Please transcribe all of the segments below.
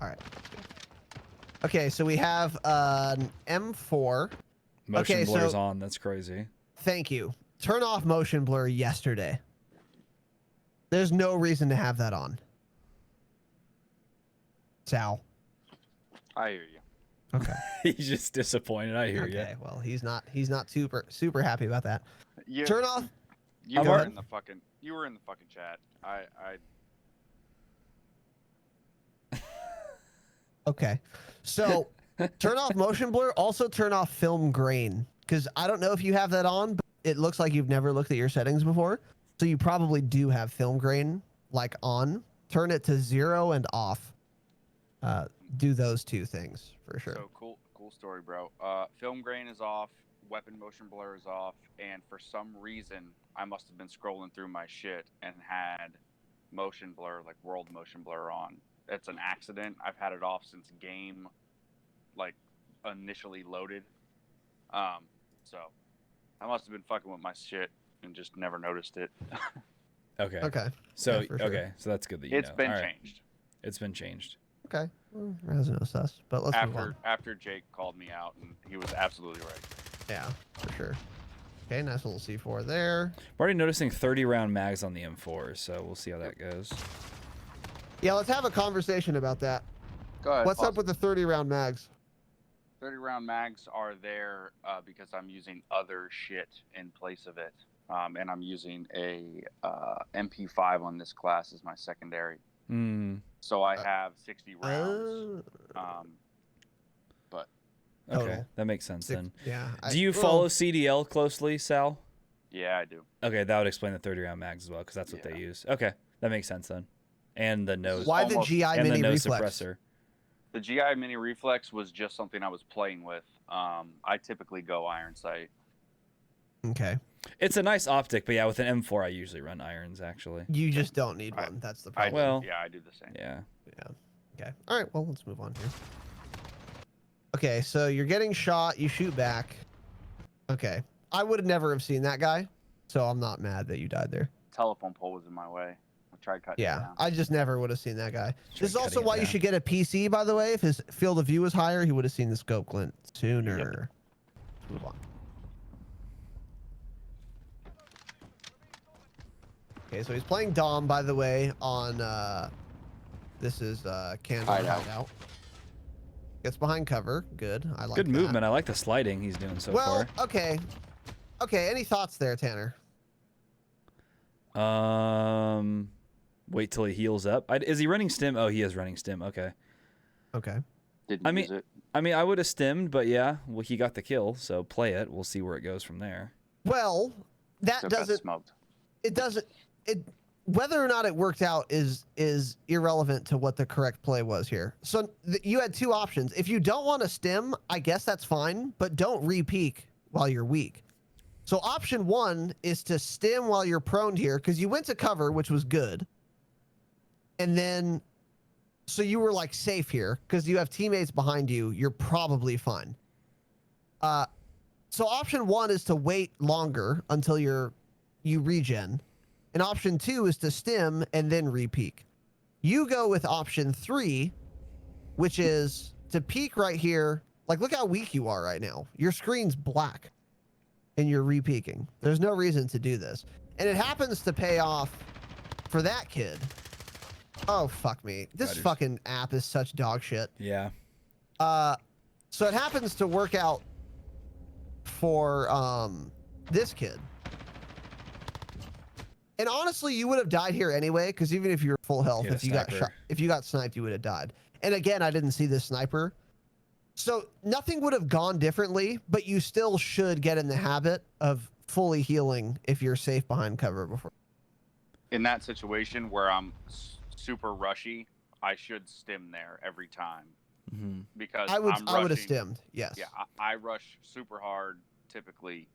All right. Okay, so we have an M4. Motion okay, blur's so, on. That's crazy. Thank you. Turn off motion blur yesterday. There's no reason to have that on. Sal. I hear you. Okay. He's just disappointed. I hear you. Okay, well, he's not super happy about that. You, Turn off. You Go were ahead. in the fucking. You were in the fucking chat. Okay. So, turn off motion blur. Also turn off film grain, because I don't know if you have that on, but it looks like you've never looked at your settings before. So you probably do have film grain like on. Turn it to 0 and off. Do those two things for sure. So cool story, bro. Film grain is off. Weapon motion blur is off, and for some reason, I must have been scrolling through my shit and had motion blur, like world motion blur, on. It's an accident. I've had it off since game, like, initially loaded. So I must have been fucking with my shit and just never noticed it. Okay. Okay. So Yeah, for sure. okay, so that's good that you It's know. been All right. changed. It's been changed. Okay. Well, Razinon sus, but let's move on. After Jake called me out, and he was absolutely right. Yeah, for sure. Okay, nice little C4 there. We're already noticing 30-round mags on the M4, so we'll see how that goes. Yeah, let's have a conversation about that. Go ahead. What's up with the 30-round mags? 30-round mags are there because I'm using other shit in place of it. And I'm using a MP5 on this class as my secondary. So I have 60 rounds. But Okay, Total. that makes sense then. Yeah. Do you follow CDL closely, Sal? yeah, I do. Okay, that would explain the 30-round mags as well, because that's what they use. Okay, that makes sense then. And the nose. Why the GI and mini the nose reflex? suppressor. The GI Mini Reflex was just something I was playing with. I typically go iron sight. Okay. It's a nice optic, but yeah, with an M4, I usually run irons actually. You just don't need one. That's the problem. Yeah, I do the same. Yeah. Yeah. Okay. All right. Well, let's move on here. Okay. So you're getting shot. You shoot back. Okay. I would never have seen that guy, so I'm not mad that you died there. Telephone pole was in my way. I tried cutting it Yeah. down. I just never would have seen that guy. This is also cutting it why you down. should get a PC, by the way. If his field of view was higher, he would have seen the scope glint sooner. Yep. Let's move on. Okay, so he's playing Dom, by the way, on this is Khandor Hideout. Gets behind cover. Good. I like Good that. movement. I like the sliding he's doing so Well, far. okay. Okay, any thoughts there, Tanner? Wait till he heals up. Is he running stim? Oh, he is running stim. Okay. Okay. Didn't use it. I mean, I would have stimmed, but yeah, well, he got the kill, so play it. We'll see where it goes from there. Well, that Except I doesn't smoked. it doesn't it whether or not it worked out is irrelevant to what the correct play was here. So you had two options. If you don't want to stim, I guess that's fine, but don't re-peek while you're weak. So option one is to stim while you're prone here, because you went to cover, which was good. And then, so you were like safe here, because you have teammates behind you. You're probably fine. So option one is to wait longer until you regen. And option two is to stim and then re-peek. You go with option three, which is to peek right here. Like, look how weak you are right now. Your screen's black and you're re-peeking. There's no reason to do this. And it happens to pay off for that kid. Oh, fuck me. This fucking app is such dog shit. Yeah. So it happens to work out for this kid. And honestly, you would have died here anyway, because even if you were full health, if you got shot, if you got sniped, you would have died. And again, I didn't see this sniper. So nothing would have gone differently, but you still should get in the habit of fully healing if you're safe behind cover before. In that situation where I'm super rushy, I should stim there every time. Because I would have stimmed. Yes. Yeah, I rush super hard. Typically,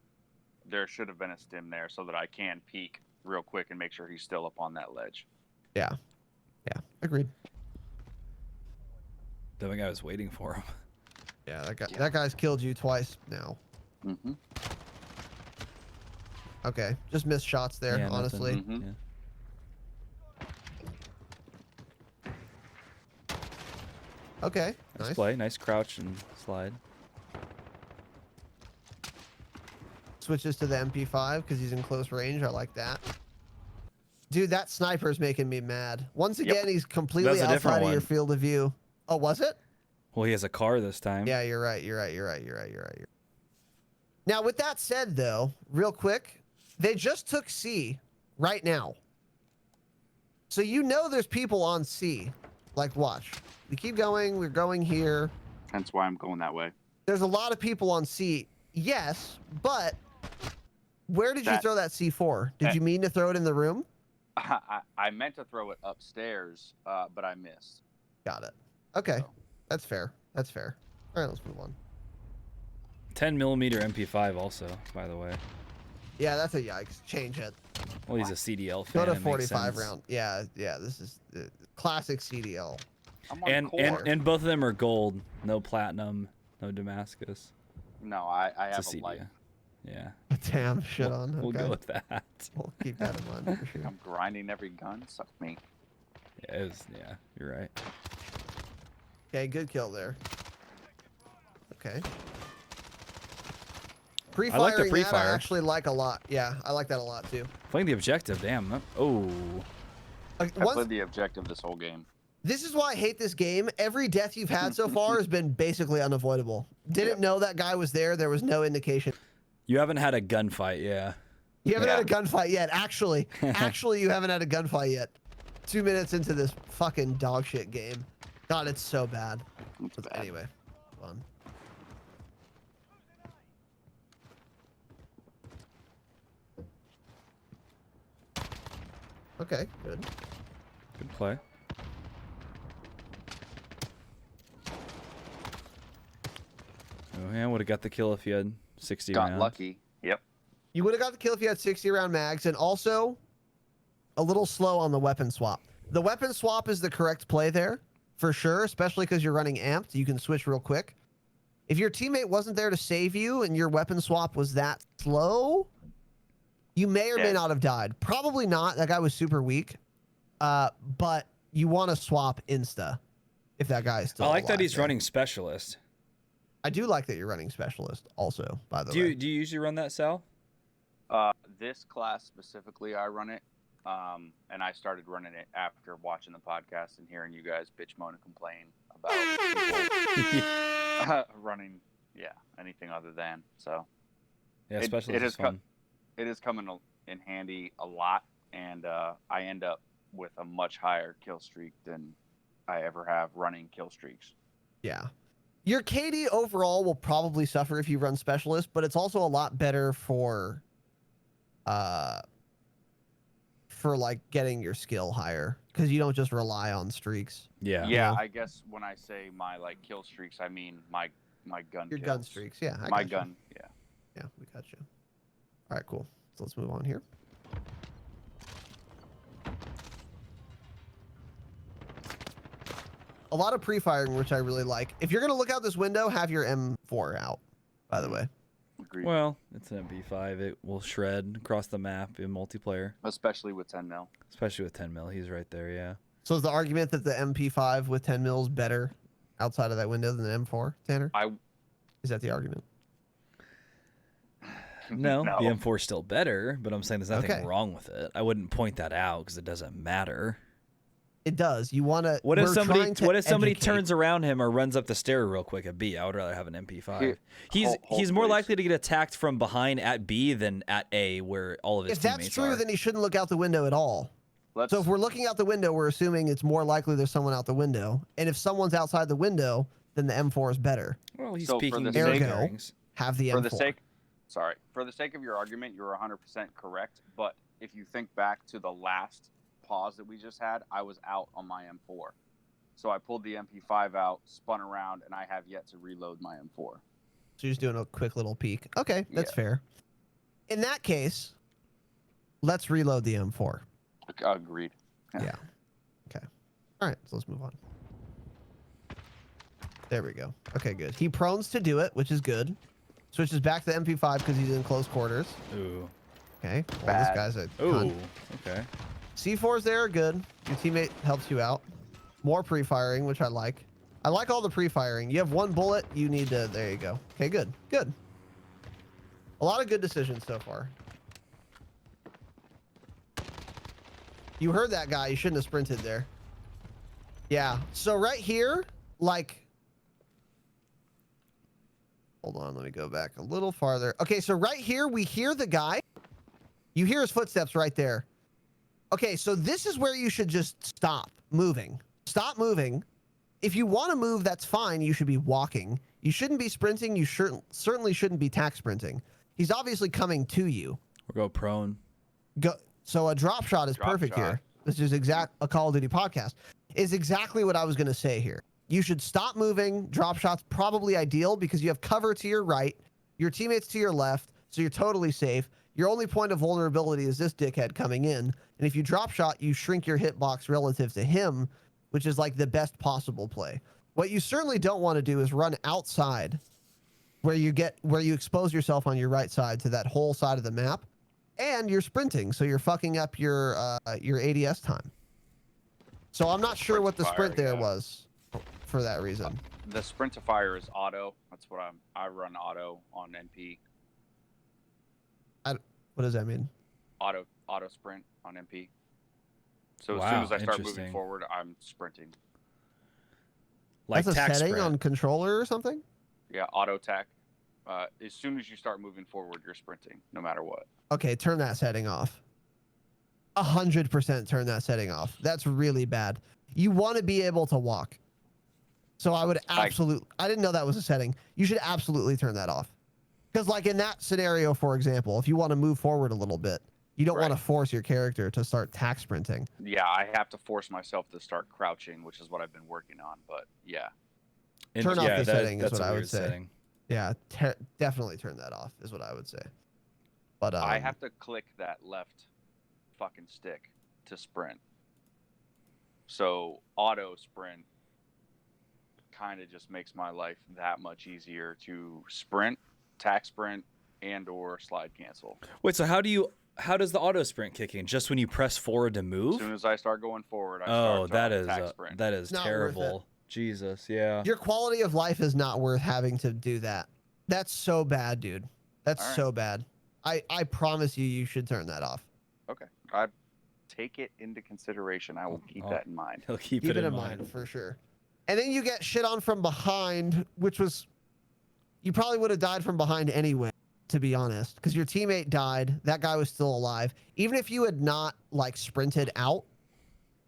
there should have been a stim there so that I can peek real quick and make sure he's still up on that ledge. Yeah. Yeah. Agreed. The other guy was waiting for him. Yeah, that guy's killed you twice now. Okay, just missed shots there, Yeah, honestly. Yeah. Okay, Nice nice. play. Nice crouch and slide. Switches to the MP5 because he's in close range. I like that. Dude, that sniper's making me mad. Once again, he's completely That's a different outside of your one. field of view. Oh, was it? Well, he has a car this time. Yeah, you're right. You're right. You're right. You're right. You're right. Now, with that said, though, real quick, they just took C right now. So you know there's people on C. Like, watch. We keep going. We're going here. Hence why I'm going that way. There's a lot of people on C. Yes, but where did you throw that C4? Did you mean to throw it in the room? I meant to throw it upstairs, but I missed. Got it. Okay. So. That's fair. That's fair. All right, let's move on. 10mm MP5 also, by the way. Yeah, that's a yikes. Change it. Well, he's a CDL Go fan. to it makes 45 sense. round. Yeah, this is classic CDL. I'm on And core. both of them are gold. No platinum. No Damascus. No, I have It's a a light. CDL. Yeah. Damn, shit on. We'll Okay. go with that. We'll keep that in mind for sure. I'm grinding every gun. Suck me. Yeah, you're right. Okay, good kill there. Okay. Pre-firing I like the that pre-fire. I actually like a lot. Yeah, I like that a lot too. Playing the objective, damn. Oh. I played the objective this whole game. This is why I hate this game. Every death you've had so far has been basically unavoidable. Didn't know that guy was there. There was no indication. You haven't had a gunfight, yeah. You haven't had a gunfight yet. Actually, you haven't had a gunfight yet. 2 minutes into this fucking dog shit game. God, it's so bad. Anyway, fun. Okay, good. Good play. Oh, yeah, would have got the kill if you had 60 Got rounds. lucky. Yep. You would have got the kill if you had 60 round mags, and also a little slow on the weapon swap. The weapon swap is the correct play there, for sure, especially because you're running amped. You can switch real quick. If your teammate wasn't there to save you and your weapon swap was that slow, you may or may not have died. Probably not. That guy was super weak. But you want to swap insta if that guy is still I like that alive he's there. running specialist. I do like that you're running specialist also, by the Do way. you usually run that, Sal? This class specifically, I run it. And I started running it after watching the podcast and hearing you guys bitch, moan, and complain about people running, anything other than. So Yeah, specialist is fun. it is coming in handy a lot, and I end up with a much higher kill streak than I ever have running kill streaks. Yeah. Your KD overall will probably suffer if you run specialist, but it's also a lot better for like getting your skill higher because you don't just rely on streaks. Yeah. Yeah, know? I guess when I say my kill streaks, I mean my gun. Your kills. gun streaks. Yeah. I My got you. gun. Yeah. Yeah, we got you. All right, cool. So let's move on here. A lot of pre-firing, which I really like. If you're going to look out this window, have your M4 out, by the way. Agreed. Well, it's an MP5. It will shred across the map in multiplayer, Especially with 10 mil. especially with 10 mil. He's right there, yeah. So is the argument that the MP5 with 10 mils better outside of that window than the M4, Tanner? Is that the argument? No, the M4 is still better, but I'm saying there's nothing Okay. wrong with it. I wouldn't point that out because it doesn't matter. It does. You want to. What if somebody educate. turns around him or runs up the stair real quick at B? I would rather have an MP5. Here, He's hold, more please. likely to get attacked from behind at B than at A, where all of his If teammates that's true, are. then he shouldn't look out the window at all. So if we're looking out the window, we're assuming it's more likely there's someone out the window. And if someone's outside the window, then the M4 is better. Well, he's So for peeking the the sake- bearings. Have the for M4. for the sake of your argument, you're 100% correct. But if you think back to the last pause that we just had, I was out on my M4. So I pulled the MP5 out, spun around, and I have yet to reload my M4. So you're just doing a quick little peek. Okay, that's Yeah. fair. In that case, let's reload the M4. Agreed. Yeah. Okay. All right, so let's move on. There we go. Okay, good. He prones to do it, which is good. Switches back to the MP5 because he's in close quarters. Ooh. Okay. Well, Bad. this guy's a Ooh. cunt. Okay. C4s there are good. Your teammate helps you out. More pre-firing, which I like. I like all the pre-firing. You have one bullet. You need to. There you go. Okay, good. Good. A lot of good decisions so far. You heard that guy. You shouldn't have sprinted there. Yeah. So right here, like... Hold on. Let me go back a little farther. Okay, so right here, we hear the guy. You hear his footsteps right there. Okay, so this is where you should just stop moving. Stop moving. If you want to move, that's fine. You should be walking. You shouldn't be sprinting. You certainly shouldn't be tack sprinting. He's obviously coming to you. Or go prone. Go. So a drop shot is perfect here. This is a Call of Duty podcast. Is exactly what I was going to say here. You should stop moving. Drop shot's probably ideal because you have cover to your right, your teammates to your left, so you're totally safe. Your only point of vulnerability is this dickhead coming in. And if you drop shot, you shrink your hitbox relative to him, which is like the best possible play. What you certainly don't want to do is run outside where you expose yourself on your right side to that whole side of the map, and you're sprinting, so you're fucking up your ADS time. So I'm not sure what the sprint there was for that reason. The sprint to fire is auto. That's what I run auto on NP. What does that mean? Auto sprint on MP. So Wow, as soon as I start interesting. moving forward, I'm sprinting. Like That's a tack setting sprint. on controller or something? Yeah, auto tack. As soon as you start moving forward, you're sprinting, no matter what. Okay, turn that setting off. 100% turn that setting off. That's really bad. You want to be able to walk. So I would absolutely... I didn't know that was a setting. You should absolutely turn that off. Because like in that scenario, for example, if you want to move forward a little bit, you don't want to force your character to start tack sprinting. Yeah, I have to force myself to start crouching, which is what I've been working on. But yeah. Turn off the setting is that's what a I would weird say. setting. Yeah, definitely turn that off is what I would say. But I have to click that left fucking stick to sprint. So auto sprint kind of just makes my life that much easier to sprint, tack sprint, and or slide cancel. Wait, so how does the auto sprint kick in? Just when you press forward to move? As soon as I start going forward, I oh, start that sprint. is Not worth terrible. Jesus, yeah. your quality of life is not worth having to do that. That's so bad, dude. That's so bad. I promise you should turn that off. Okay. I take it into consideration. I will keep that in mind. He'll keep it in in mind for sure. And then you get shit on from behind, which was... You probably would have died from behind anyway, to be honest, because your teammate died. That guy was still alive. Even if you had not like sprinted out,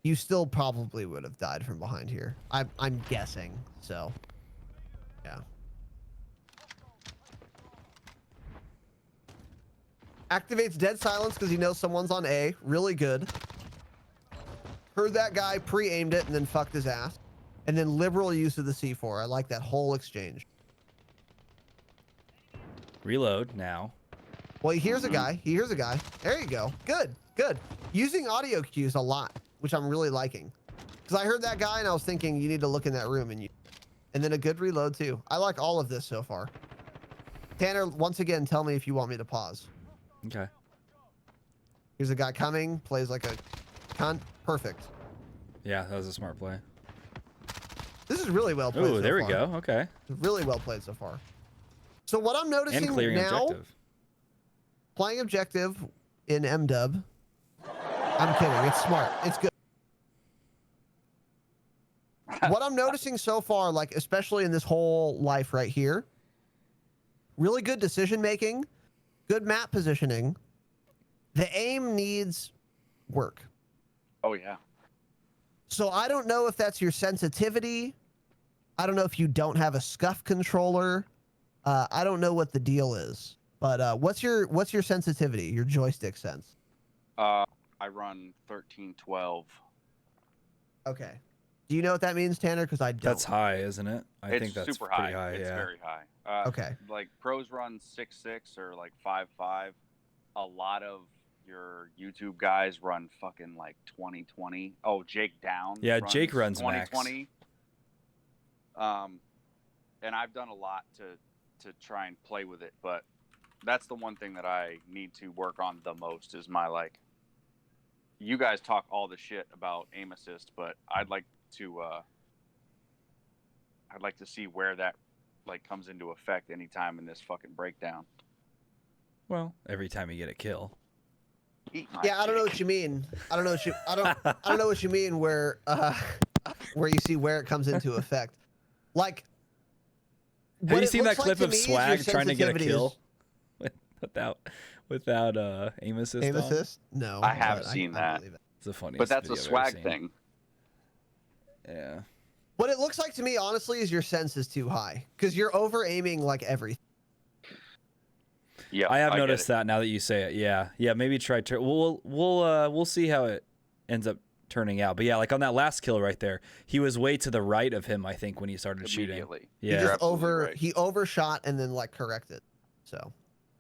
you still probably would have died from behind here. I'm guessing. So, yeah. Activates dead silence because he knows someone's on A. Really good. Heard that guy, pre-aimed it, and then fucked his ass. And then liberal use of the C4. I like that whole exchange. Reload now. Well, he hears a guy. He hears a guy. There you go. Good. Good. Using audio cues a lot, which I'm really liking. Because I heard that guy and I was thinking you need to look in that room and then a good reload too. I like all of this so far. Tanner, once again, tell me if you want me to pause. Okay. Here's a guy coming, plays like a cunt. Perfect. Yeah, that was a smart play. This is really well played. Oh, there we go. Okay. Really well played so far. So what I'm noticing And clearing now, objective. playing objective in MW. I'm kidding. It's smart. It's good. What I'm noticing so far, like especially in this whole life right here, really good decision making, good map positioning. The aim needs work. Oh yeah. So I don't know if that's your sensitivity. I don't know if you don't have a scuff controller. I don't know what the deal is. But what's your sensitivity? Your joystick sense? I run 1312. Okay. Do you know what that means, Tanner? Because I don't. That's high, isn't it? I think that's super pretty high. It's yeah. very high. Okay. Like pros run 6.6 or like 5.5. A lot of your YouTube guys run fucking like 2020. Oh, Jake Down. Yeah, Jake runs 2020. And I've done a lot to try and play with it, but that's the one thing that I need to work on the most is my like. You guys talk all the shit about aim assist, but I'd like to I'd like to see where that like comes into effect anytime in this fucking breakdown. Well, every time you get a kill. Eat my Yeah, I don't know dick. what you mean. I don't know what you I don't know what you mean where you see where it comes into effect. Like Have what you it seen that looks like clip to of me is your Swag trying to get a sensitivity kill is- without aim assist Aim on? assist? No. I have but seen I that. believe it. It's the funniest But that's a video I've ever Swag seen. thing. Yeah. What it looks like to me, honestly, is your sense is too high because you're over aiming like everything. Yeah, I have noticed that now that you say it. Yeah, yeah. Maybe try. We'll see how it ends up turning out. But yeah, like on that last kill right there, he was way to the right of him. I think when he started shooting. Immediately. Yeah. He just right. he overshot and then like corrected. So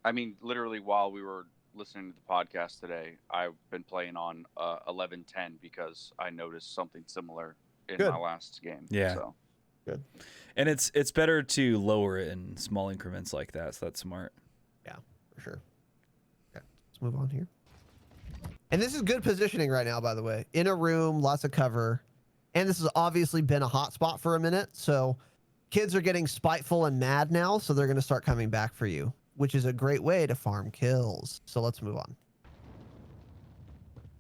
I mean, literally while we were listening to the podcast today, I've been playing on 11:10 because I noticed something similar in Good. my last game. Yeah. So. good. And it's better to lower it in small increments like that. So that's smart. For sure. Okay, let's move on here. And this is good positioning right now, by the way. In a room, lots of cover. And this has obviously been a hot spot for a minute. So kids are getting spiteful and mad now. So they're going to start coming back for you, which is a great way to farm kills. So let's move on.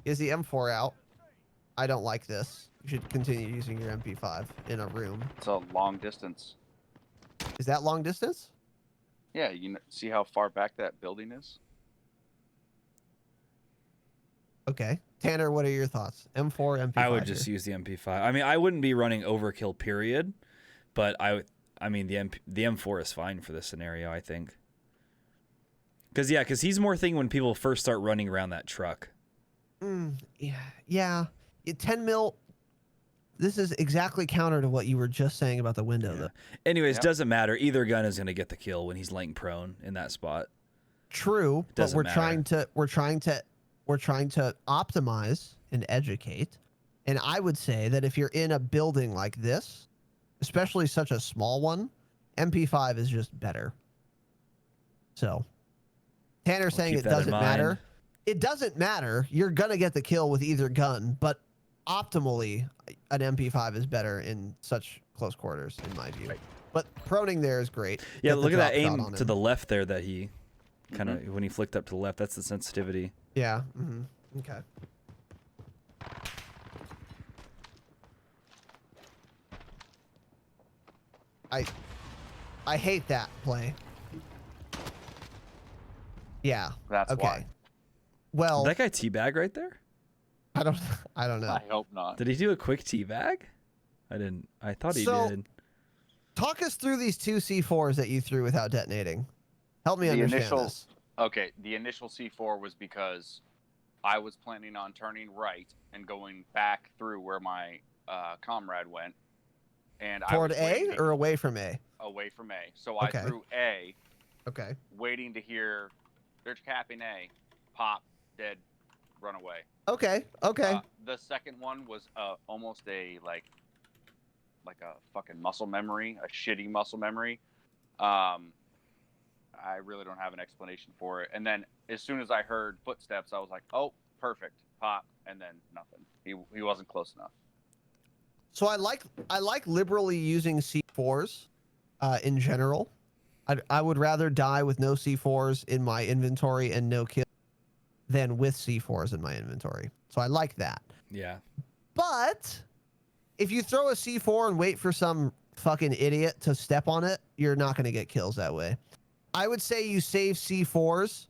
Is the M4 out? I don't like this. You should continue using your MP5 in a room. It's a long distance. Is that long distance? Yeah, see how far back that building is? Okay. Tanner, what are your thoughts? M4, MP5? I would just use the MP5. I mean, I wouldn't be running overkill, period. But I mean, the M4 is fine for this scenario, I think. Because he's more thinking when people first start running around that truck. Yeah. 10 mil. This is exactly counter to what you were just saying about the window, though. Anyways, Yep. doesn't matter. Either gun is going to get the kill when he's laying prone in that spot. True, but Doesn't we're matter. trying to optimize and educate. And I would say that if you're in a building like this, especially such a small one, MP5 is just better. So, Tanner's saying keep it that in doesn't mind. matter. It doesn't matter. You're gonna get the kill with either gun, but optimally, an MP5 is better in such close quarters, in my view. Right. But proning there is great. Yeah, Get the look at that drop shot aim on to him. the left there that he kind of, when he flicked up to the left, that's the sensitivity. Yeah. Mm-hmm. Okay. I hate that play. Yeah. That's okay. why. Well, Did that guy teabag right there? I don't know. I hope not. Did he do a quick teabag? I didn't. I thought he So- did. Talk us through these two C4s that you threw without detonating. Help me The understand initial- this. Okay, the initial C4 was because I was planning on turning right and going back through where my comrade went. And Toward I was A waiting or away from A? away from A. So Okay. I threw A, Okay. waiting to hear they're capping A, pop, dead, run away. Okay. Okay. The second one was almost a like a fucking muscle memory, a shitty muscle memory. I really don't have an explanation for it. And then as soon as I heard footsteps, I was like, "Oh, perfect, pop," and then nothing. He wasn't close enough. So I like liberally using C4s in general. I would rather die with no C4s in my inventory and no kill than with C4s in my inventory. So I like that. Yeah. But if you throw a C4 and wait for some fucking idiot to step on it, you're not going to get kills that way. I would say you save C4s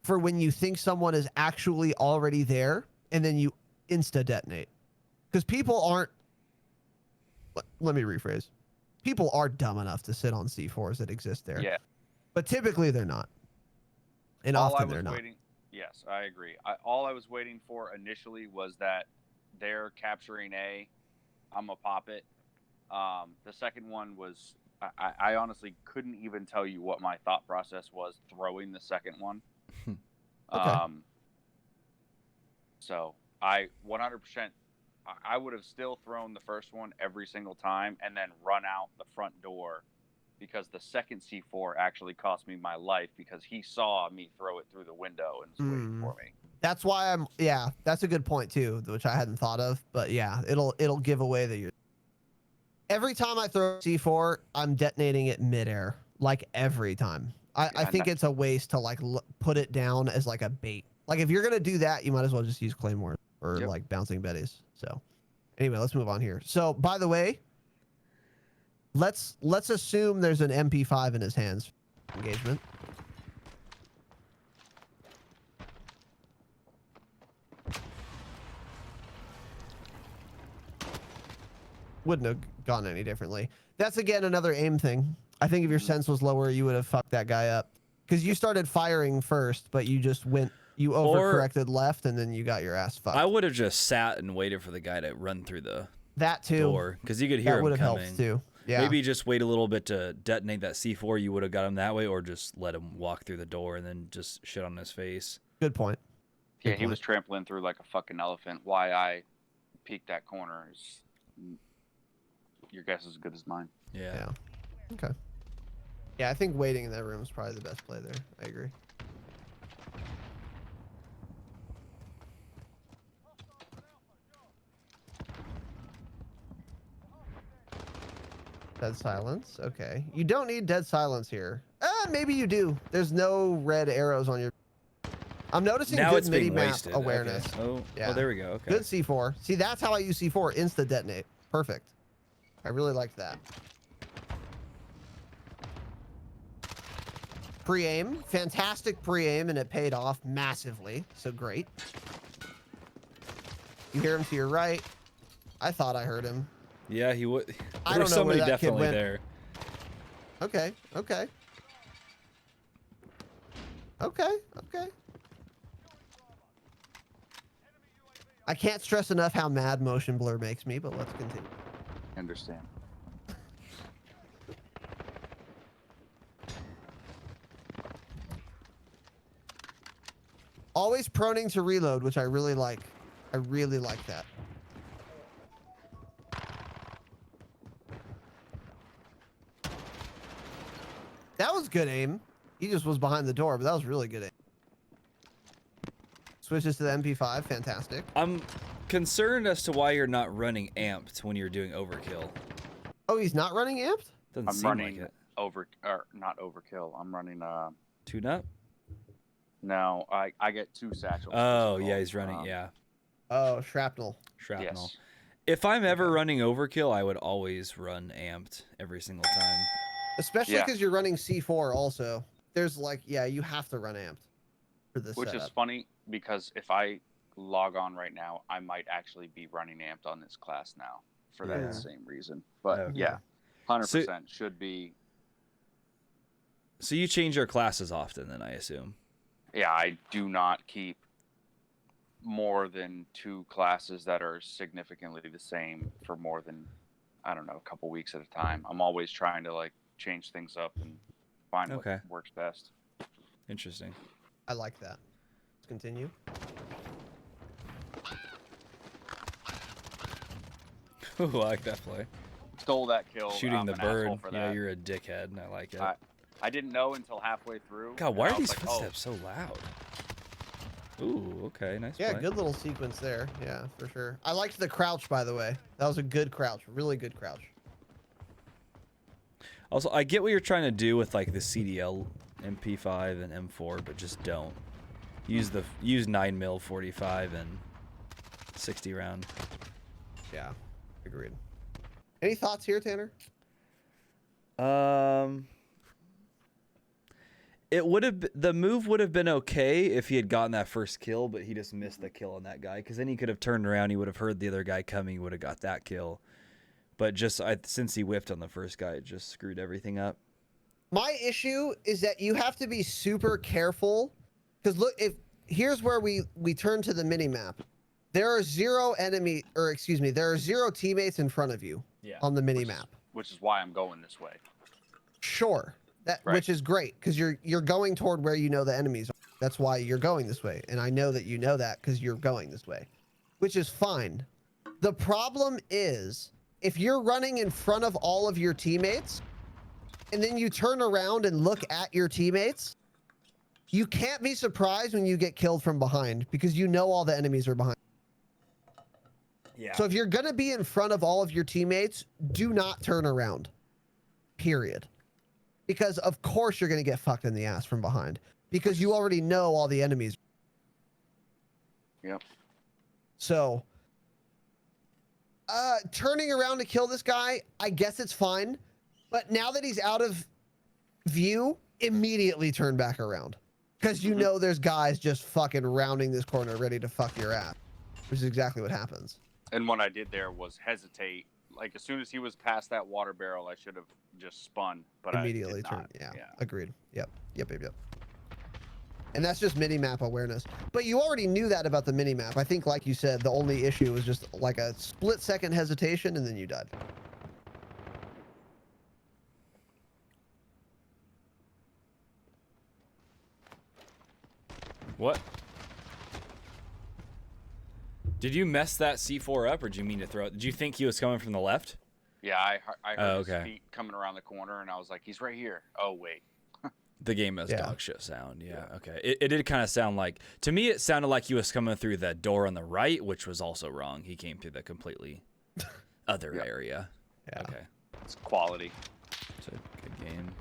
for when you think someone is actually already there and then you insta detonate. Because people aren't. Let me rephrase. People are dumb enough to sit on C4s that exist there. Yeah. But typically they're not. And All I often was they're not. waiting. Yes, I agree. All I was waiting for initially was that they're capturing A. I'm gonna pop it. The second one was I honestly couldn't even tell you what my thought process was throwing the second one. Okay. So I 100%. I would have still thrown the first one every single time and then run out the front door, because the second C4 actually cost me my life because he saw me throw it through the window and was waiting for me. That's why that's a good point too, which I hadn't thought of. But yeah, it'll give away that you're. Every time I throw C4, I'm detonating it midair, like every time. I think it's a waste to like put it down as like a bait. Like if you're gonna do that, you might as well just use claymore or like bouncing betties. So anyway, let's move on here. So by the way, let's assume there's an MP5 in his hands. Engagement. Wouldn't have gone any differently. That's again another aim thing. I think if your sense was lower, you would have fucked that guy up. Because you started firing first, but you just you overcorrected left, and then you got your ass fucked. I would have just sat and waited for the guy to run through the door, because you could hear him coming. That would have helped too. Yeah. Maybe just wait a little bit to detonate that C4. You would have got him that way, or just let him walk through the door and then just shit on his face. Good point. Yeah, he was trampling through like a fucking elephant. Why I peeked that corner is your guess is as good as mine. Yeah. Okay. Yeah, I think waiting in that room is probably the best play there. I agree. Dead silence. Okay. You don't need dead silence here. Maybe you do. There's no red arrows on your... I'm noticing now good mini-map awareness. Okay. Oh, yeah. Oh, there we go. Okay. Good C4. See, that's how I use C4. Insta-detonate. Perfect. I really liked that. Pre-aim. Fantastic pre-aim, and it paid off massively. So great. You hear him to your right. I thought I heard him. Yeah, he would. I don't know somebody where that kid definitely went. there. Okay. Okay. Okay. Okay. I can't stress enough how mad motion blur makes me, but let's continue. Understand. Always proning to reload, which I really like. I really like that. That was good aim. He just was behind the door, but that was really good aim. Switches to the MP5. Fantastic. I'm concerned as to why you're not running amped when you're doing overkill. Oh, he's not running amped? Doesn't I'm seem running like it. not overkill. I'm running Tune-up? No, I get 2 satchels. Oh, yeah, he's running, yeah. Oh, shrapnel. Shrapnel. Yes. If I'm ever running overkill, I would always run amped every single time. Especially because you're running C4 also. There's like, yeah, you have to run amped for this Which setup. is funny because if I log on right now, I might actually be running amped on this class now for that same reason. But yeah, 100% should be. So you change your classes often then, I assume? Yeah, I do not keep more than 2 classes that are significantly the same for more than, I don't know, a couple weeks at a time. I'm always trying to like change things up and find what works best. Interesting. I like that. Let's continue. Ooh, I like that play. Stole that kill. Shooting the an bird. asshole for Yeah, that. you're a dickhead, and I like it. I didn't know until halfway through. God, why are these like, footsteps so loud? Ooh, okay, nice Yeah, play. good little sequence there. Yeah, for sure. I liked the crouch, by the way. That was a good crouch. Really good crouch. Also, I get what you're trying to do with like the CDL MP5 and M4, but just don't. Use 9mm 45 and 60 round. Yeah, agreed. Any thoughts here, Tanner? The move would have been okay if he had gotten that first kill, but he just missed the kill on that guy. Because then he could have turned around, he would have heard the other guy coming, he would have got that kill. But just since he whiffed on the first guy, it just screwed everything up. My issue is that you have to be super careful. Because look, here's where we turn to the mini map. There are 0 teammates in front of you on the mini map. Which is why I'm going this way. Sure. Which is great because you're going toward where you know the enemies are. That's why you're going this way. And I know that you know that because you're going this way, which is fine. The problem is if you're running in front of all of your teammates and then you turn around and look at your teammates, you can't be surprised when you get killed from behind because you know all the enemies are behind. Yeah. So if you're going to be in front of all of your teammates, do not turn around. Period. Because of course you're going to get fucked in the ass from behind. Because you already know all the enemies. Yep. So, turning around to kill this guy, I guess it's fine. But now that he's out of view, immediately turn back around. Because you know there's guys just fucking rounding this corner ready to fuck your ass. Which is exactly what happens. And what I did there was hesitate. Like, as soon as he was past that water barrel, I should have just spun. But Immediately I did turn. not. Yeah, Yeah. agreed. Yep. And that's just mini-map awareness. But you already knew that about the mini-map. I think, like you said, the only issue was just like a split-second hesitation, and then you died. What? Did you mess that C4 up, or did you mean to throw it? Did you think he was coming from the left? Yeah, I heard okay. his feet coming around the corner, and I was like, he's right here. Oh, wait. The game has Yeah. dog shit sound. Yeah. Okay. It did kind of sound like, to me, it sounded like he was coming through the door on the right, which was also wrong. He came through the completely other area. Yeah. Okay. It's quality. It's a good game.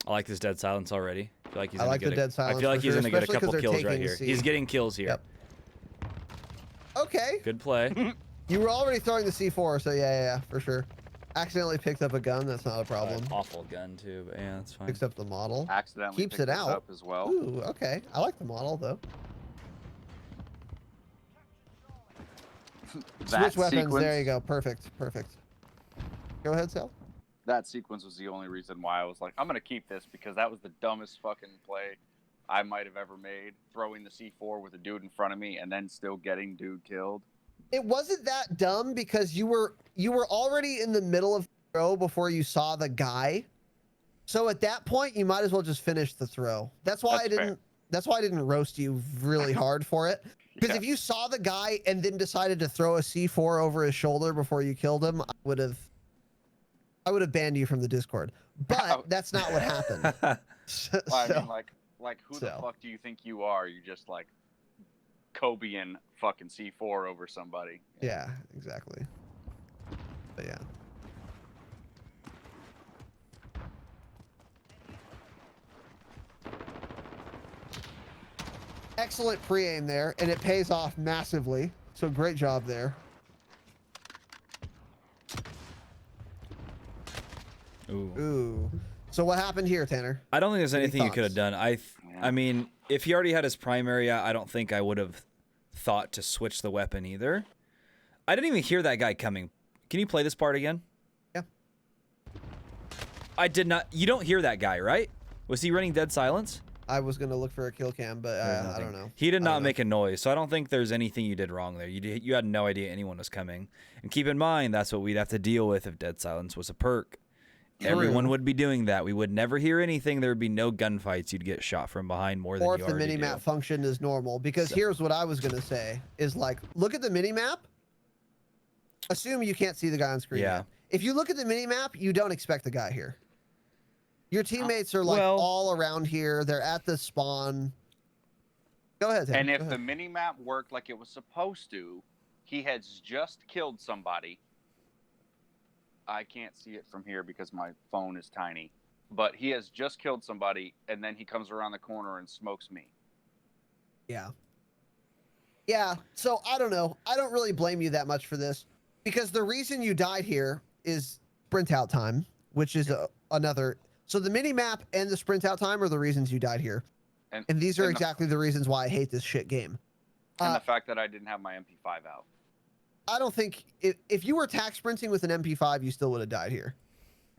I like this dead silence already. I feel like he's I gonna like get the dead silence. I feel like for he's sure, gonna get a especially 'cause couple they're kills right taking here. C. He's getting kills here. Yep. Okay. Good play. You were already throwing the C4, so yeah, for sure. Accidentally picked up a gun. That's not a problem. Awful gun too, but yeah, that's fine. Picks up the model. Accidentally Keeps picked it this out. up as well. Ooh, okay. I like the model though. That Switch weapons. sequence, There you go. Perfect. Go ahead, Sal. That sequence was the only reason why I was like, I'm going to keep this, because that was the dumbest fucking play I might have ever made. Throwing the C4 with a dude in front of me and then still getting dude killed. It wasn't that dumb because you were already in the middle of the throw before you saw the guy. So at that point, you might as well just finish the throw. That's why That's why I didn't roast you really hard for it. Because if you saw the guy and then decided to throw a C4 over his shoulder before you killed him, I would have banned you from the Discord. But that's not what happened. I mean, like who the fuck do you think you are? You just like Kobe-ing fucking C4 over somebody. Yeah, exactly. But yeah. Excellent pre-aim there, and it pays off massively. So great job there. Ooh. So what happened here, Tanner? I don't think there's Any anything you could have thoughts? done. I mean, if he already had his primary, I don't think I would have thought to switch the weapon either. I didn't even hear that guy coming. Can you play this part again? Yeah. I did not. You don't hear that guy, right? Was he running dead silence? I was going to look for a kill cam, but I don't know. He did not make a noise, so I don't think there's anything you did wrong there. You had no idea anyone was coming. And keep in mind, that's what we'd have to deal with if dead silence was a perk. Everyone would be doing that. We would never hear anything. There would be no gunfights. You'd get shot from behind more than you already do. Or if the minimap function is normal. Because here's what I was going to say is like, look at the minimap. Assume you can't see the guy on screen. Yeah. Yet. If you look at the minimap, you don't expect the guy here. Your teammates are like all around here. They're at the spawn. Go ahead, Tanner. And if the minimap worked like it was supposed to, he has just killed somebody. I can't see it from here because my phone is tiny. But he has just killed somebody, and then he comes around the corner and smokes me. Yeah. Yeah, so I don't know. I don't really blame you that much for this. Because the reason you died here is sprint out time, which is another... So the mini-map and the sprint out time are the reasons you died here. And these are exactly the reasons why I hate this shit game. And the fact that I didn't have my MP5 out. I don't think... If you were tack sprinting with an MP5, you still would have died here.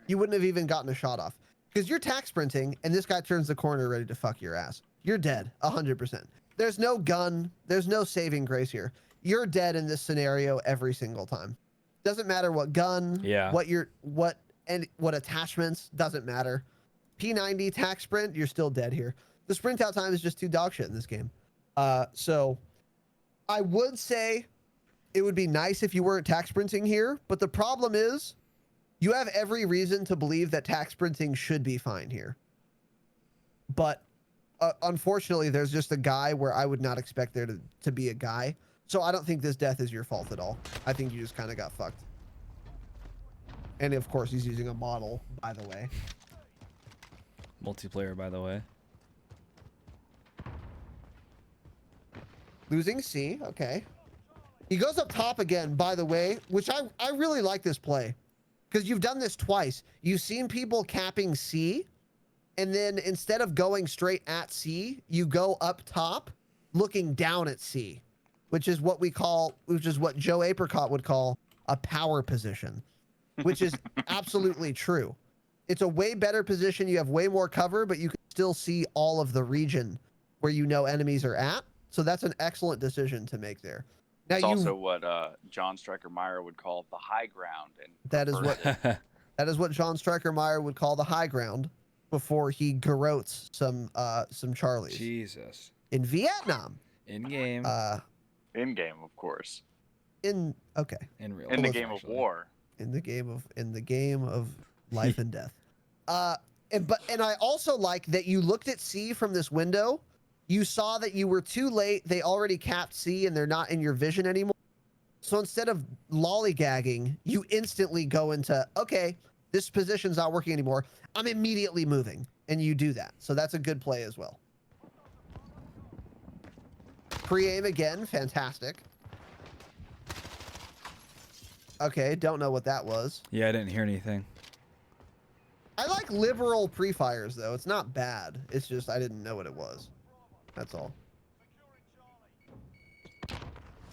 You wouldn't have even gotten a shot off. Because you're tack sprinting, and this guy turns the corner ready to fuck your ass. You're dead, 100%. There's no gun. There's no saving grace here. You're dead in this scenario every single time. Doesn't matter what gun, what attachments, doesn't matter. P90 tack sprint, you're still dead here. The sprint out time is just too dog shit in this game. So I would say it would be nice if you weren't tack sprinting here, but the problem is you have every reason to believe that tack sprinting should be fine here. But unfortunately, there's just a guy where I would not expect there to be a guy. So I don't think this death is your fault at all. I think you just kind of got fucked. And of course, he's using a model, by the way. Multiplayer, by the way. Losing C, okay. He goes up top again, by the way, which I really like this play. Because you've done this twice. You've seen people capping C, and then instead of going straight at C, you go up top, looking down at C, which is what Joe Apricot would call a power position, which is absolutely true. It's a way better position. You have way more cover, but you can still see all of the region where you know enemies are at. So that's an excellent decision to make there. Now It's also what John Striker Meyer would call the high ground. And that is what John Striker Meyer would call the high ground before he garrotes some Charlies. Jesus. In Vietnam. In game. In game, of course. Okay. In real. In life, the game actually. of war. In the game of life and death. And I also like that you looked at C from this window. You saw that you were too late. They already capped C and they're not in your vision anymore. So instead of lollygagging, you instantly go into, okay, this position's not working anymore. I'm immediately moving. And you do that. So that's a good play as well. Pre-aim again. Fantastic. Okay, don't know what that was. Yeah, I didn't hear anything. I like liberal pre-fires, though. It's not bad. It's just I didn't know what it was. That's all.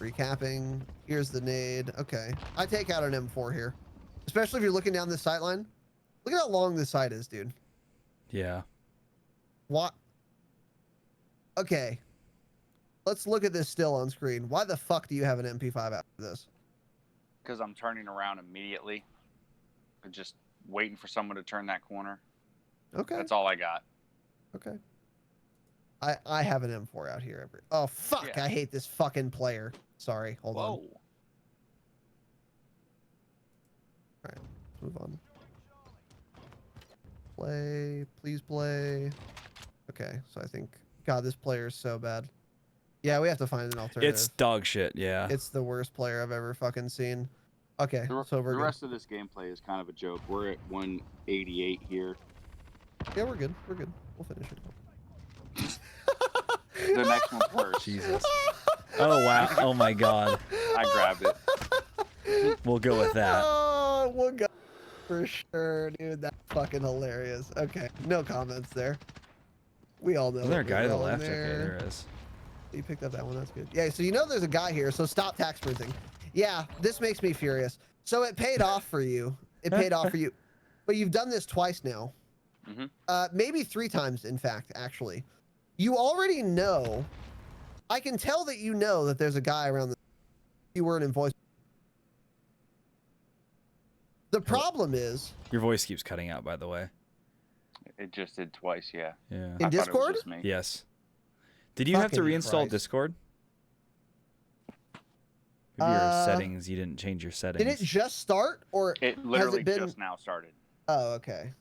Recapping. Here's the nade. Okay. I take out an M4 here. Especially if you're looking down this sight line. Look at how long this sight is, dude. Yeah. What? Okay. Let's look at this still on screen. Why the fuck do you have an MP5 after this? Because I'm turning around immediately. I'm just waiting for someone to turn that corner. Okay. That's all I got. Okay. I have an M4 out here. Oh, fuck. Yeah. I hate this fucking player. Sorry. Hold on. Whoa. All right. Let's move on. Play. Please play. Okay. So I think... God, this player is so bad. Yeah, we have to find an alternative. It's dog shit, yeah. It's the worst player I've ever fucking seen. Okay, The so we're good. rest of this gameplay is kind of a joke. We're at 188 here. Yeah, we're good. We're good. We'll finish it. The next one's worse. Jesus. Oh, wow. Oh, my God. I grabbed it. We'll go with that. Oh, we'll go for sure, dude. That's fucking hilarious. Okay, no comments there. We all know. Is there a what guy to the we're left? going Okay, there. there is. You picked up that one. That's good. Yeah, so you know there's a guy here, so stop tax sprinting. Yeah, this makes me furious. So it paid off for you. It paid off for you. But you've done this twice now. Mm-hmm. Maybe 3 times, in fact, actually. You already know. I can tell that you know that there's a guy around the keyword and voice. The problem is... Your voice keeps cutting out, by the way. It just did twice, yeah. Yeah. In I thought it was Discord? just me. Yes. Did you have to Fucking reinstall Christ. Discord? Maybe your settings, you didn't change your settings. Did it just start, or It literally has it been... just now started. Oh, okay.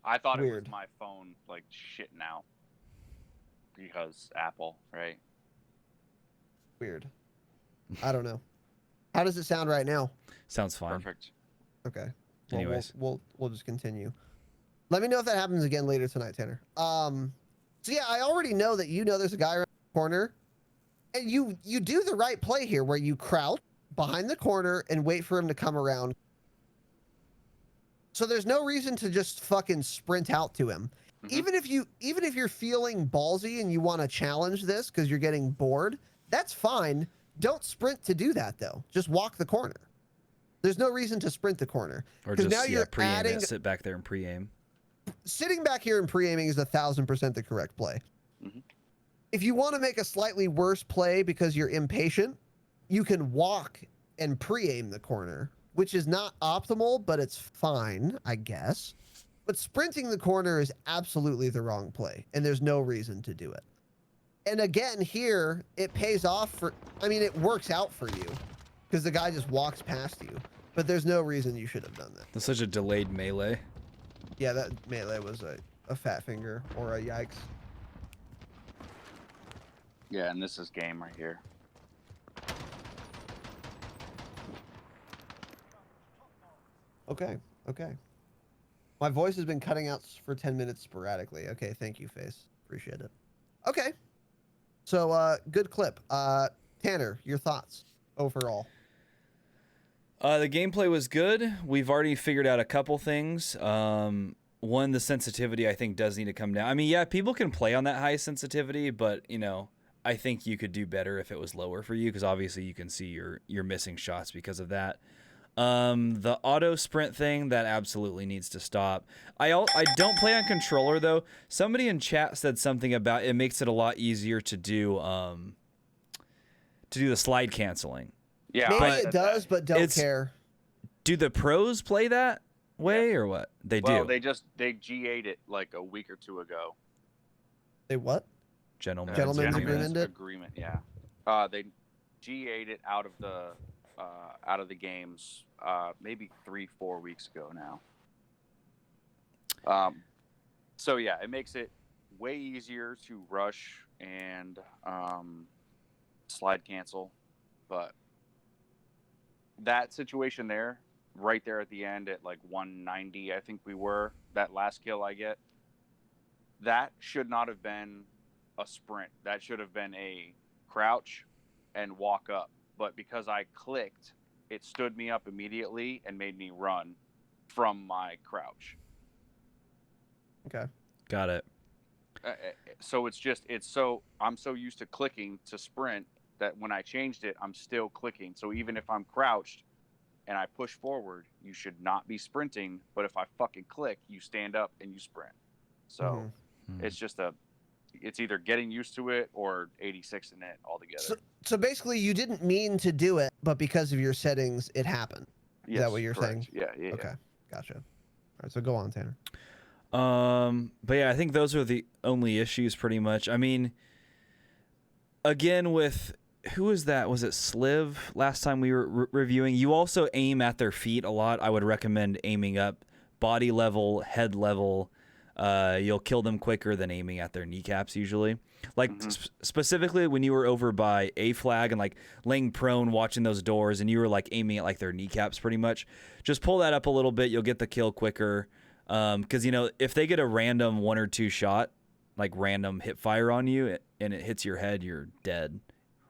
I thought it Weird. was my phone, like, shitting out. Because Apple, right? Weird. I don't know. How does it sound right now? Sounds fine. Perfect. Okay. Well, Anyways. we'll just continue. Let me know if that happens again later tonight, Tanner. So yeah, I already know that you know there's a guy around the corner, and you do the right play here, where you crouch behind the corner and wait for him to come around. So there's no reason to just fucking sprint out to him. Mhm. Even if you're feeling ballsy and you want to challenge this because you're getting bored, that's fine. Don't sprint to do that though. Just walk the corner. There's no reason to sprint the corner. Or 'Cause just now you're pre-aim adding- it, sit back there and pre-aim. Sitting back here and pre-aiming is 1000% the correct play. Mhm. If you want to make a slightly worse play because you're impatient, you can walk and pre-aim the corner, which is not optimal, but it's fine, I guess. But sprinting the corner is absolutely the wrong play, and there's no reason to do it. And again, here, it pays off for... I mean, it works out for you, because the guy just walks past you. But there's no reason you should have done that. That's such a delayed melee. Yeah, that melee was a fat finger, or a yikes. Yeah, and this is game right here. Okay. Okay. My voice has been cutting out for 10 minutes sporadically. Okay, thank you, Face. Appreciate it. Okay. So, good clip. Tanner, your thoughts overall? The gameplay was good. We've already figured out a couple things. One, the sensitivity I think does need to come down. I mean, yeah, people can play on that high sensitivity, but you know, I think you could do better if it was lower for you because obviously you can see you're missing shots because of that. The auto sprint thing that absolutely needs to stop. I don't play on controller though. Somebody in chat said something about it makes it a lot easier to do the slide canceling. Yeah, Maybe I it said does, that. but don't care. Do the pros play that way or what? They Well, do. they G8'd it like a week or two ago. They what? Gentlemen's Gentlemen's agreement. agreement. Yeah. They G8'd it out of the games maybe 3-4 weeks ago now. So yeah, it makes it way easier to rush and slide cancel, but that situation there, right there at the end at like 190, I think we were, that last kill I get, that should not have been a sprint. That should have been a crouch and walk up. But because I clicked, it stood me up immediately and made me run from my crouch. Okay. Got it. So I'm so used to clicking to sprint that when I changed it, I'm still clicking. So even if I'm crouched and I push forward, you should not be sprinting. But if I fucking click, you stand up and you sprint. So it's either getting used to it or 86 in it altogether. So basically, you didn't mean to do it, but because of your settings, it happened. Is that what you're saying? Yeah. Okay. Gotcha. All right. So go on, Tanner. But yeah, I think those are the only issues pretty much. I mean, again, with who was that? Was it Sliv last time we were reviewing? You also aim at their feet a lot. I would recommend aiming up body level, head level. You'll kill them quicker than aiming at their kneecaps usually. Like specifically when you were over by A flag and like laying prone watching those doors and you were like aiming at like their kneecaps pretty much. Just pull that up a little bit. You'll get the kill quicker. Because, you know, if they get a random 1 or 2 shot, like random hip fire on you and it hits your head, you're dead.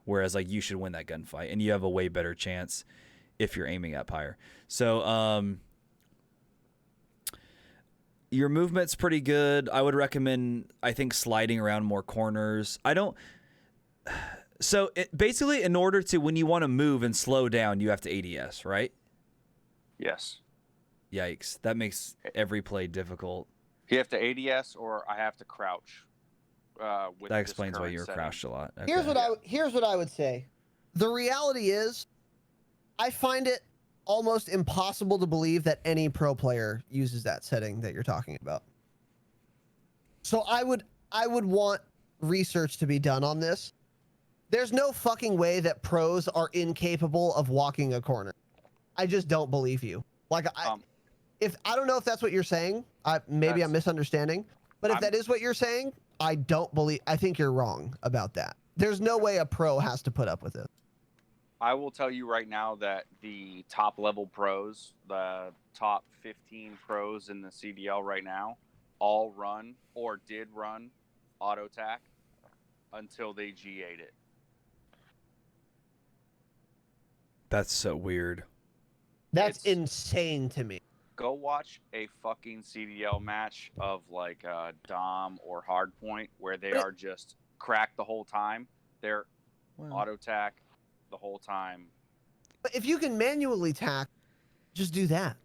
Whereas like you should win that gunfight and you have a way better chance if you're aiming up higher. So, your movement's pretty good. I would recommend, I think, sliding around more corners. Basically, in order to, when you want to move and slow down, you have to ADS, right? Yes. Yikes. That makes every play difficult. You have to ADS or I have to crouch. That explains why you're crouched a lot. Okay. Here's what I would say. The reality is, I find it almost impossible to believe that any pro player uses that setting that you're talking about. So I would want research to be done on this. There's no fucking way that pros are incapable of walking a corner. I just don't believe you. Like if I don't know if that's what you're saying, maybe I'm misunderstanding, but if that is what you're saying, I think you're wrong about that. There's no way a pro has to put up with it. I will tell you right now that the top level pros, the top 15 pros in the CDL right now, all run or did run auto tack until they G8'd it. That's so weird. That's insane to me. Go watch a fucking CDL match of like Dom or Hardpoint where they are just cracked the whole time. They're auto tack the whole time. But if you can manually tack, just do that.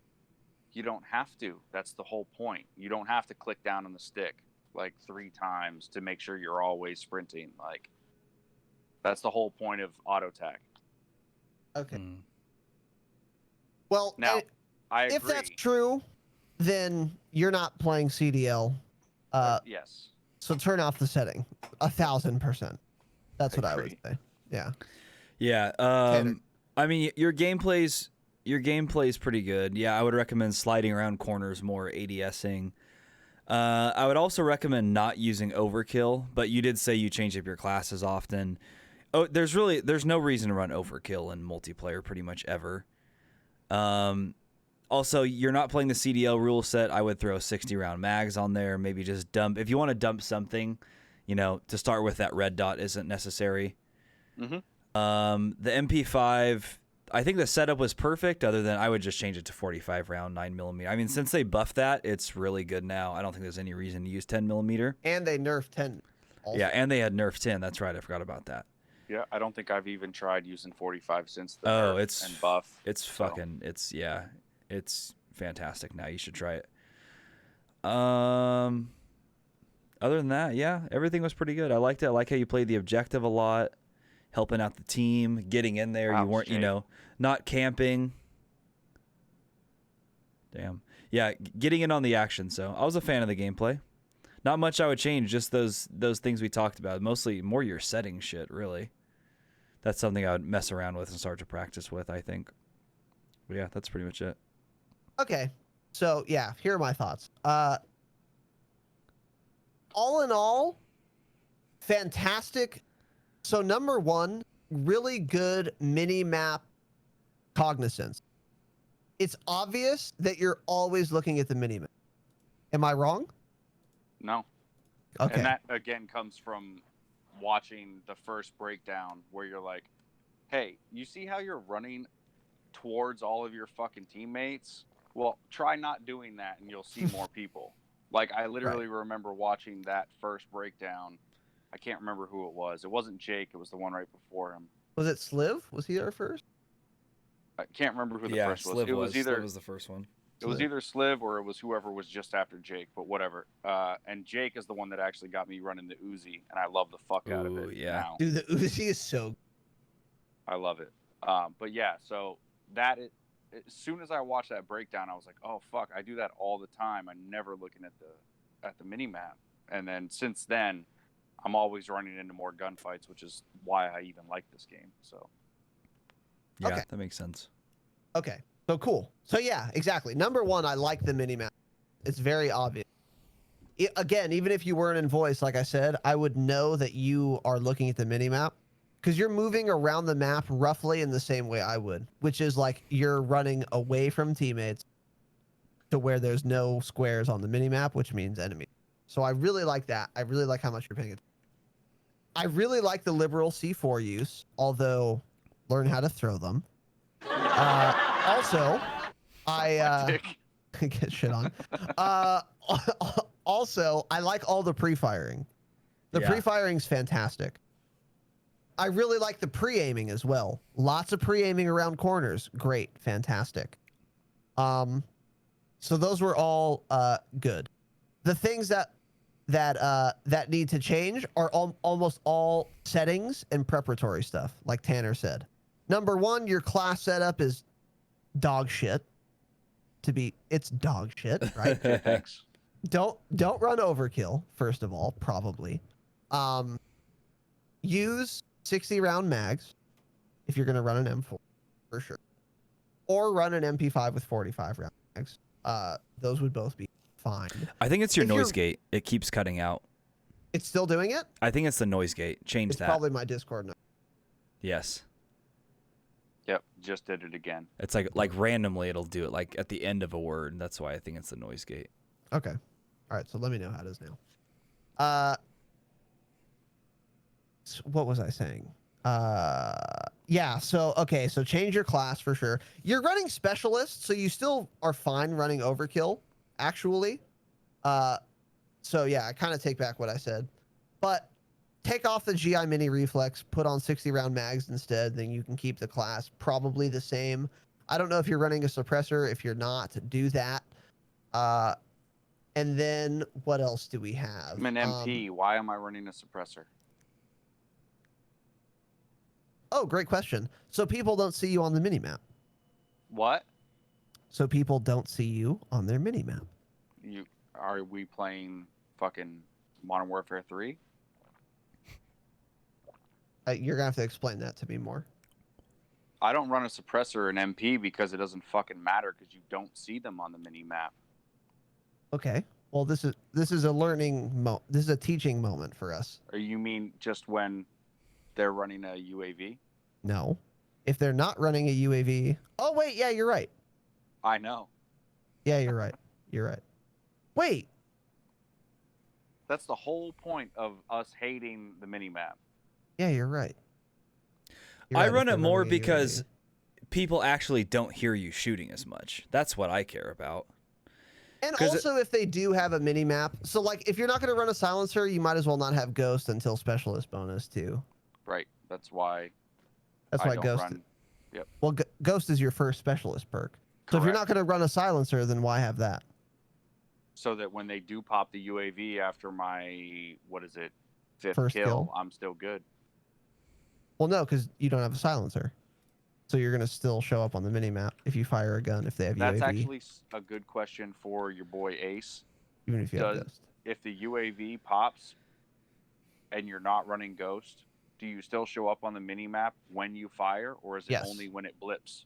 You don't have to. That's the whole point. You don't have to click down on the stick like 3 times to make sure you're always sprinting. Like that's the whole point of auto tack. Okay. Well, now I agree. If that's true, then you're not playing CDL. Yes. So turn off the setting. 1,000%. That's what I would say. Yeah. Yeah. I mean, your gameplay's pretty good. Yeah, I would recommend sliding around corners more, ADSing. I would also recommend not using overkill, but you did say you change up your classes often. Oh, there's no reason to run overkill in multiplayer pretty much ever. Also, you're not playing the CDL rule set. I would throw 60 round mags on there. Maybe just dump. If you want to dump something, to start with, that red dot isn't necessary. Mm-hmm. The MP5, I think the setup was perfect, other than I would just change it to 45 round 9mm. I mean, since they buffed that, it's really good now. I don't think there's any reason to use 10mm. And they nerfed 10. Also. Yeah, and they had nerfed 10. That's right. I forgot about that. Yeah, I don't think I've even tried using 45 since the Oh, nerf it's and buff. It's fucking. It's fantastic now. You should try it. Other than that, yeah, everything was pretty good. I liked it. I like how you played the objective a lot, helping out the team, getting in there. You weren't, not camping. Damn. Yeah, getting in on the action. So I was a fan of the gameplay. Not much I would change. Just those things we talked about. Mostly more your setting shit, really. That's something I would mess around with and start to practice with, I think. But yeah, that's pretty much it. Okay. So, yeah, here are my thoughts. All in all, fantastic. So, number one, really good mini-map cognizance. It's obvious that you're always looking at the mini-map. Am I wrong? No. Okay. And that, again, comes from watching the first breakdown where you're like, hey, you see how you're running towards all of your fucking teammates? Well, try not doing that and you'll see more people. Like, I literally remember watching that first breakdown. I can't remember who it was. It wasn't Jake. It was the one right before him. Was it Sliv? Was he there first? I can't remember who the first was. Sliv It was either Sliv was the first one. It was either Sliv or it was whoever was just after Jake, but whatever. And Jake is the one that actually got me running the Uzi, and I love the fuck out of it. Yeah. Now. Dude, the Uzi is so... I love it. But yeah, so as soon as I watched that breakdown, I was like, oh fuck, I do that all the time. I'm never looking at the mini map. And then since then, I'm always running into more gunfights, which is why I even like this game. So yeah, Okay. That makes sense. Okay. So cool. So yeah, exactly. Number one, I like the mini-map. It's very obvious. Again, even if you weren't in voice, like I said, I would know that you are looking at the mini-map because you're moving around the map roughly in the same way I would, which is like you're running away from teammates to where there's no squares on the mini-map, which means enemy. So I really like that. I really like how much you're paying attention. I really like the liberal C4 use, although learn how to throw them. Also, I get shit on. Also, I like all the pre-firing. The pre-firing's fantastic. I really like the pre-aiming as well. Lots of pre-aiming around corners. Great, fantastic. So those were all good. The things that need to change are almost all settings and preparatory stuff, like Tanner said. Number one, your class setup is dog shit. It's dog shit, right? thanks. Don't run overkill, first of all, probably. Use 60 round mags if you're gonna run an M4 for sure. Or run an MP5 with 45 round mags. Those would both be fine. I think it's your noise gate. It keeps cutting out. It's still doing it? I think it's the noise gate. Change It's that. probably my Discord now. Yes. Yep, just did it again. It's like randomly it'll do it, like at the end of a word. That's why I think it's the noise gate. Okay. All right, so let me know how it is now. What was I saying? Yeah, so change your class for sure. You're running specialist, so you still are fine running overkill, actually. So yeah, I kind of take back what I said. But take off the GI mini reflex, put on 60 round mags instead, then you can keep the class probably the same. I don't know if you're running a suppressor. If you're not, do that. And then what else do we have? I'm an MP. Why am I running a suppressor? Oh, great question. So people don't see you on the minimap. What? So people don't see you on their minimap. Are we playing fucking Modern Warfare 3? You're gonna have to explain that to me more. I don't run a suppressor in MP because it doesn't fucking matter because you don't see them on the mini map. Okay. Well, this is a learning this is a teaching moment for us. Or you mean just when they're running a UAV? No. If they're not running a UAV. Oh wait, yeah, you're right. I know. Yeah, you're right. You're right. Wait. That's the whole point of us hating the minimap. Yeah, you're right. I if run they're it more running a because UAV. people actually don't hear you shooting as much. That's what I care about. And 'Cause also if they do have a mini map. So like if you're not going to run a silencer, you might as well not have ghost until specialist bonus too. Right. That's why That's I why don't ghost. run. Yep. Well, ghost is your first specialist perk. So if you're not Correct. going to run a silencer, then why have that? So that when they do pop the UAV after my, what is it, fifth First kill, kill. I'm still good. Well, no, because you don't have a silencer. So you're going to still show up on the mini map if you fire a gun if they have That's UAV, actually a good question for your boy Ace. even if you have Does ghost. if the UAV pops and you're not running Ghost, do you still show up on the mini map when you fire, or is it Yes. only when it blips?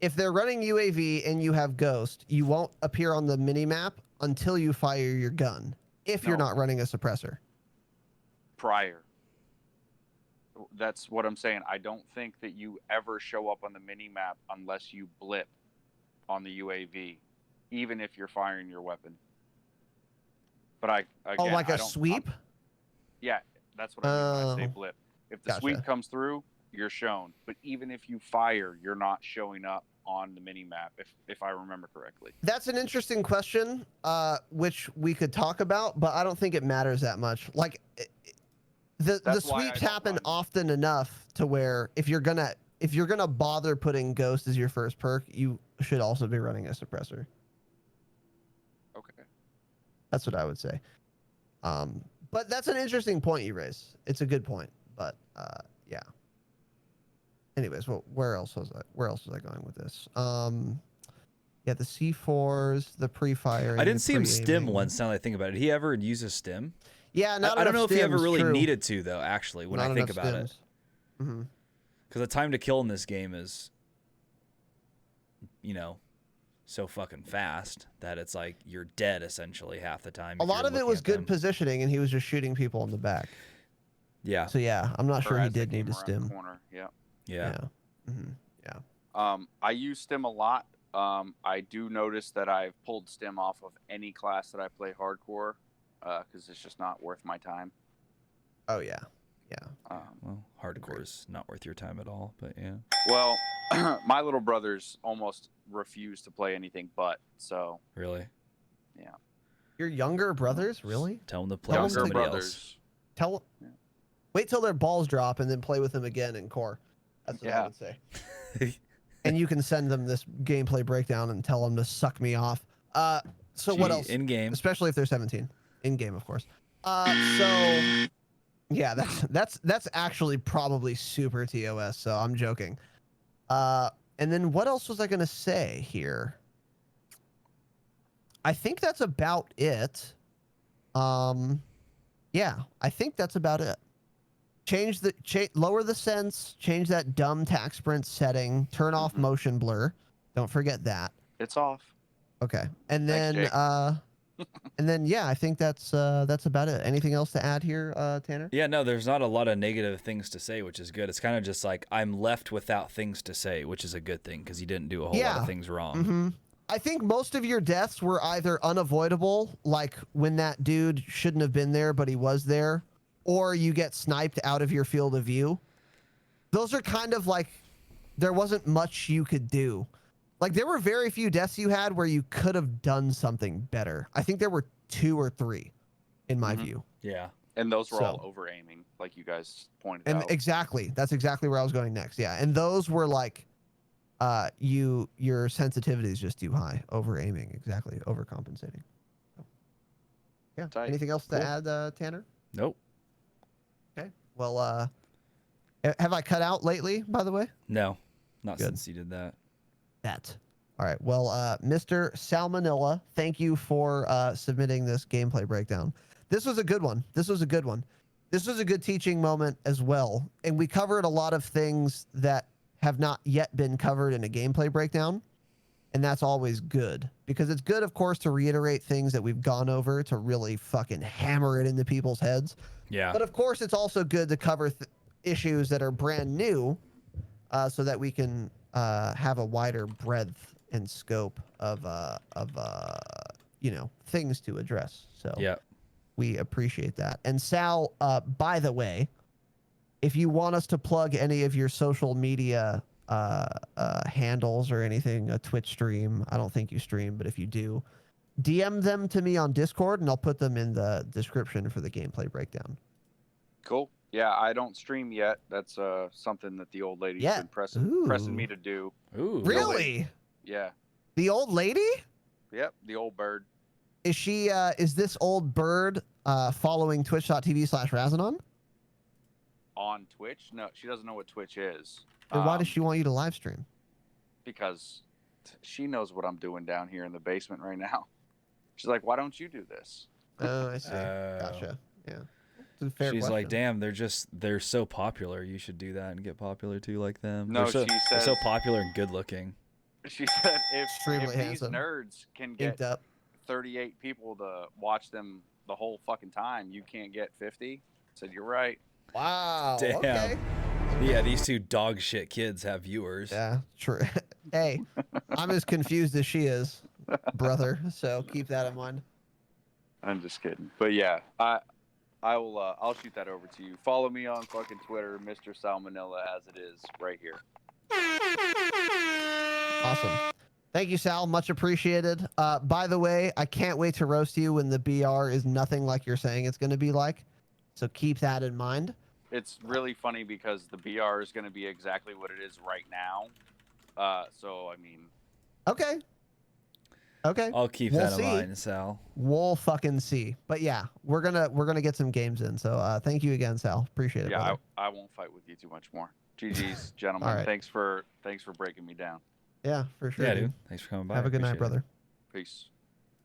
If they're running UAV and you have ghost, you won't appear on the mini map until you fire your gun. If you're No. not running a suppressor. Prior. That's what I'm saying. I don't think that you ever show up on the mini map unless you blip on the UAV, even if you're firing your weapon. But again, like I a don't- sweep? Yeah, that's what I mean when I say Oh. blip. If the Gotcha. sweep comes through, you're shown. But even if you fire, you're not showing up on the mini map, if I remember correctly. That's an interesting question, which we could talk about, but I don't think it matters that much. Like, the That's why I sweeps don't happen run. often enough to where if you're gonna bother putting ghost as your first perk, you should also be running a suppressor. Okay. That's what I would say. But that's an interesting point you raise. It's a good point, but yeah. Anyways, well, where else was I going with this? Yeah, the C4s, the pre-firing. I didn't see him stim pre-aiming. once. Now that I think about it, did he ever use a stim? Yeah, not I don't enough know if he ever stims, really true. needed to though. Actually, when Not I think enough about it, stims. Mm-hmm. because the time to kill in this game is, so fucking fast that it's like you're dead essentially half the time. A if lot you're of it looking was at good them. positioning, and he was just shooting people in the back. Yeah. So yeah, I'm not sure Or he as they did need came to around the stim. corner. Yeah. Yeah. Mm-hmm. Yeah. I use stim a lot. I do notice that I've pulled stim off of any class that I play hardcore, because it's just not worth my time. Oh yeah. Yeah. Well, hardcore is not worth your time at all, but yeah. Well, my little brothers almost refuse to play anything but. So Really? Your younger brothers, really? Tell them to play with Tell them to- somebody brothers. Tell. Yeah. Wait till their balls drop and then play with them again in core. That's what I Yeah. would say. else. And you can send them this gameplay breakdown and tell them to suck me off. So what else? In game. Especially if they're 17, in game, of course. So yeah, that's actually probably super TOS. So I'm joking. And then what else was I gonna say here? I think that's about it. Yeah, I think that's about it. Lower the sense, change that dumb tac sprint setting, turn off Mhm. motion blur. Don't forget that. It's off. Okay. And Thanks, then Jake. yeah, I think that's about it. Anything else to add here, Tanner? Yeah, no, there's not a lot of negative things to say, which is good. It's kind of just like I'm left without things to say, which is a good thing because you didn't do a whole lot Yeah. of things wrong. Mm-hmm. I think most of your deaths were either unavoidable, like when that dude shouldn't have been there, but he was there, or you get sniped out of your field of view. Those are kind of like, there wasn't much you could do. Like, there were very few deaths you had where you could have done something better. I think there were 2 or 3, in my Mhm. view. Yeah. And those were all So- over aiming, like you guys pointed And out. exactly, that's exactly where I was going next. Yeah, and those were like, your sensitivity is just too high, over aiming, exactly, overcompensating. So, yeah. Tight. Anything else to Cool. add, Tanner? Nope. Okay. Well, have I cut out lately, by the way? No. Not Good. since you did that. All right. Well, Mr. Salmonella, thank you for submitting this gameplay breakdown. This was a good one. This was a good teaching moment as well. And we covered a lot of things that have not yet been covered in a gameplay breakdown. And that's always good, because it's good, of course, to reiterate things that we've gone over to really fucking hammer it into people's heads. Yeah. But of course, it's also good to cover issues that are brand new, so that we can have a wider breadth and scope of you know, things to address. So Yeah. we appreciate that. And Sal, by the way, if you want us to plug any of your social media handles or anything, a Twitch stream, I don't think you stream, but if you do, DM them to me on Discord and I'll put them in the description for the gameplay breakdown. Cool. Yeah, I don't stream yet. That's something that the old lady's Yeah. been pressing Ooh. me to do. Ooh. Really? Yeah. The old lady? Yep. The old bird. Is she, is this old bird following twitch.tv/Razinon? On Twitch? No, she doesn't know what Twitch is. Or why does she want you to live stream? Because she knows what I'm doing down here in the basement right now. She's like, why don't you do this? Oh, I see. Gotcha. Yeah. It's a fair She's question. like, damn, they're so popular. You should do that and get popular too, like them. No, they're she so says- popular and good looking. She said, if Extremely these handsome. nerds can Inked get up. 38 people to watch them the whole fucking time, you can't get 50. I said, you're right. Wow. Damn. Okay. Yeah, these two dog shit kids have viewers. Yeah, true. Hey, I'm as confused as she is, brother. So keep that in mind. I'm just kidding. But yeah, I'll shoot that over to you. Follow me on fucking Twitter, Mr. Salmonella, as it is right here. Awesome. Thank you, Sal. Much appreciated. By the way, I can't wait to roast you when the BR is nothing like you're saying it's going to be like. So keep that in mind. It's really funny because the BR is going to be exactly what it is right now. So, I mean... Okay. Okay. I'll keep We'll that see. in mind, Sal. We'll fucking see. But yeah, we're gonna get some games in. So thank you again, Sal. Appreciate it. Yeah, brother. I won't fight with you too much more. GG's, gentlemen. All right. Thanks for breaking me down. Yeah, for sure. Yeah, dude. Thanks for coming by. Have a good night, Appreciate it. brother. Peace.